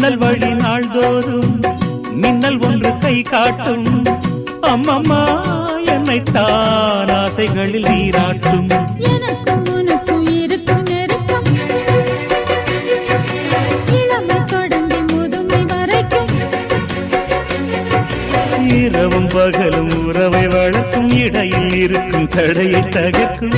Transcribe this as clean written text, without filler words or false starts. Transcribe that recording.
ஜன்னல் வழி நாள்தோறும் மின்னல் ஒன்று கை காட்டும். அம்மம்மா என்னைத்தான் ஆசைகளில் நீராட்டும். எனக்கும் உனக்கும் இருக்கும் நெருக்கம் இளமை தொடங்கி முதுமை வரைக்கும். இரவும் பகலும் உறவை வளர்க்கும், இடையில் இருக்கும் தடையை தகர்க்கும்.